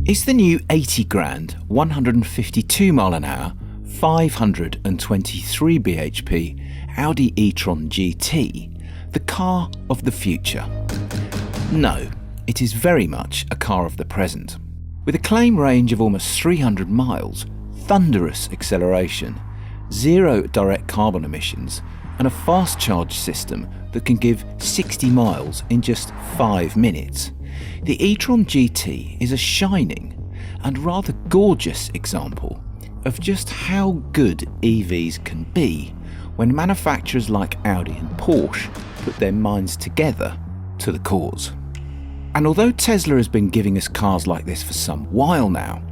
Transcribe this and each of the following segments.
It's the new 80 grand, 152 mile an hour, 523 bhp Audi e-tron GT, the car of the future. No, it is very much a car of the present. With a claim range of almost 300 miles, thunderous acceleration, zero direct carbon emissions, and a fast charge system that can give 60 miles in just 5 minutes, the e-tron GT is a shining and rather gorgeous example of just how good EVs can be when manufacturers like Audi and Porsche put their minds together to the cause. And although Tesla has been giving us cars like this for some while now,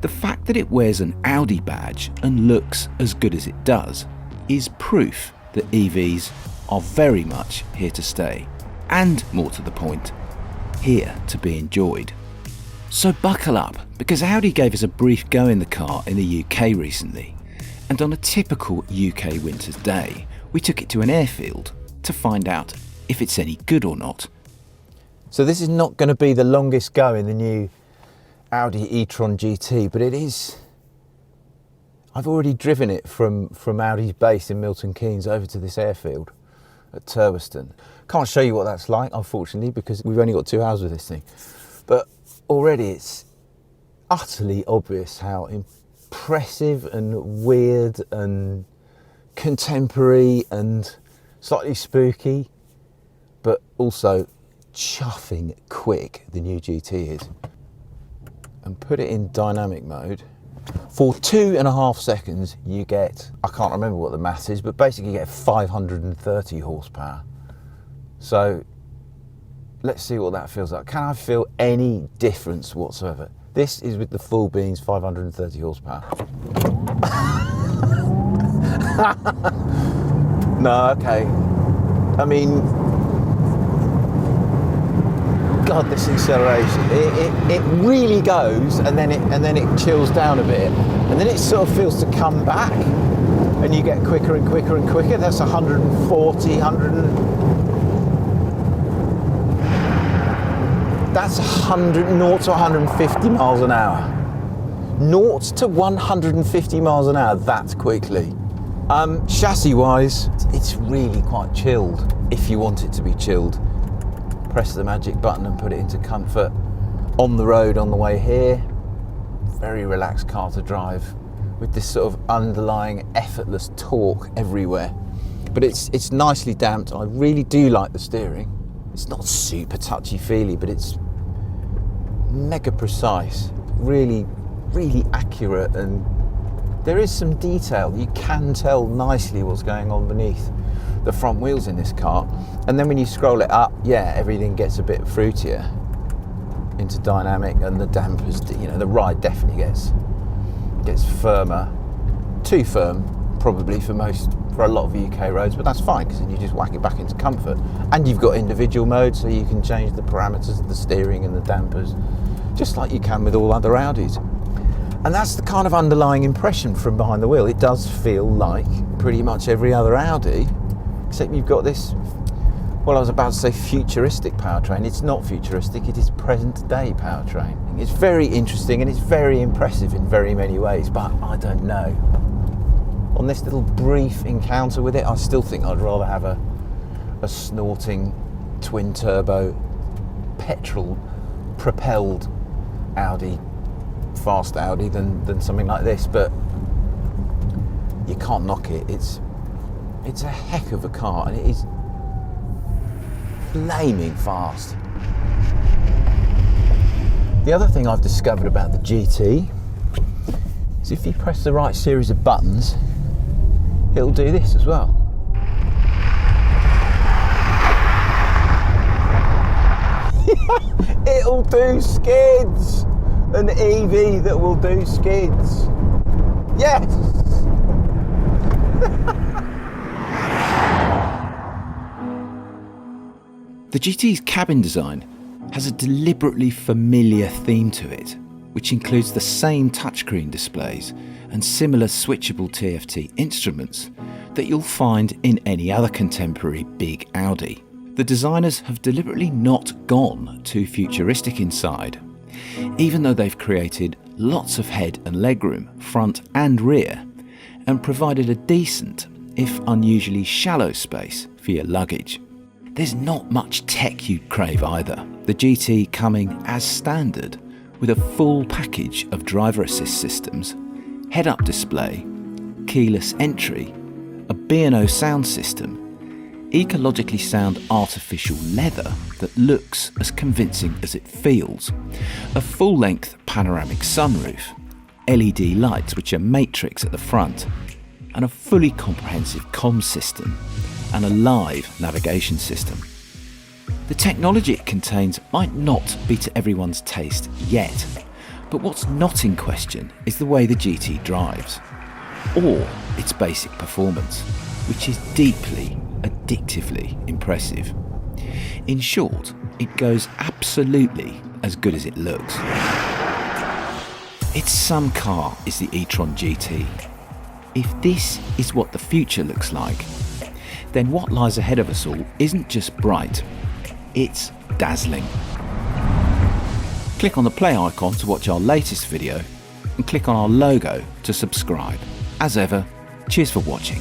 the fact that it wears an Audi badge and looks as good as it does is proof that EVs are very much here to stay, and more to the point, here to be enjoyed. So buckle up, because Audi gave us a brief go in the car in the UK recently, and on a typical UK winter's day, we took it to an airfield to find out if it's any good or not. So this is not going to be the longest go in the new Audi e-tron GT, but it is. I've already driven it from Audi's base in Milton Keynes over to this airfield at Turbeston. Can't show you what that's like, unfortunately, because we've only got 2 hours with this thing. But already it's utterly obvious how impressive and weird and contemporary and slightly spooky, but also chuffing quick the new GT is. And put it in dynamic mode. For 2.5 seconds, you get, I can't remember what the maths is, but basically you get 530 horsepower. So let's see what that feels like. Can I feel any difference whatsoever? This is with the full beans, 530 horsepower. No, okay. I mean, God, this acceleration, it really goes, and then it chills down a bit, and then it sort of feels to come back, and you get quicker and quicker and quicker. That's 140, that's 100, 0 to 150 miles an hour. 0 to 150 miles an hour that quickly. Chassis wise, it's really quite chilled if you want it to be chilled. Press the magic button and put it into comfort. On the road on the way here, very relaxed car to drive with this sort of underlying effortless torque everywhere. But it's nicely damped. I really do like the steering. It's not super touchy-feely, but it's mega precise, really accurate, and there is some detail. You can tell nicely what's going on beneath the front wheels in this car. And then when you scroll it up, yeah, everything gets a bit fruitier into dynamic, and the dampers, you know, the ride definitely gets firmer. Too firm, probably, for a lot of UK roads, but that's fine, because then you just whack it back into comfort. And you've got individual modes, so you can change the parameters of the steering and the dampers, just like you can with all other Audis. And that's the kind of underlying impression from behind the wheel. It does feel like pretty much every other Audi, except you've got this, well, I was about to say futuristic powertrain. It's not futuristic, it is present day powertrain. It's very interesting and it's very impressive in very many ways, but I don't know. On this little brief encounter with it, I still think I'd rather have a snorting twin turbo petrol propelled Audi, fast Audi, than something like this, but you can't knock it. It's a heck of a car, and it is flaming fast. The other thing I've discovered about the GT is if you press the right series of buttons, it'll do this as well. It'll do skids! An EV that will do skids. Yes! The GT's cabin design has a deliberately familiar theme to it, which includes the same touchscreen displays and similar switchable TFT instruments that you'll find in any other contemporary big Audi. The designers have deliberately not gone too futuristic inside, even though they've created lots of head and legroom, front and rear, and provided a decent, if unusually shallow space for your luggage. There's not much tech you'd crave either, the GT coming as standard with a full package of driver assist systems, head-up display, keyless entry, a B&O sound system, ecologically sound artificial leather that looks as convincing as it feels, a full-length panoramic sunroof, LED lights which are matrix at the front, and a fully comprehensive comms system and a live navigation system. The technology it contains might not be to everyone's taste yet, but what's not in question is the way the GT drives, or its basic performance, which is deeply, addictively impressive. In short, it goes absolutely as good as it looks. It's some car is the e-tron GT. If this is what the future looks like, then what lies ahead of us all isn't just bright, it's dazzling. Click on the play icon to watch our latest video and click on our logo to subscribe. As ever, cheers for watching.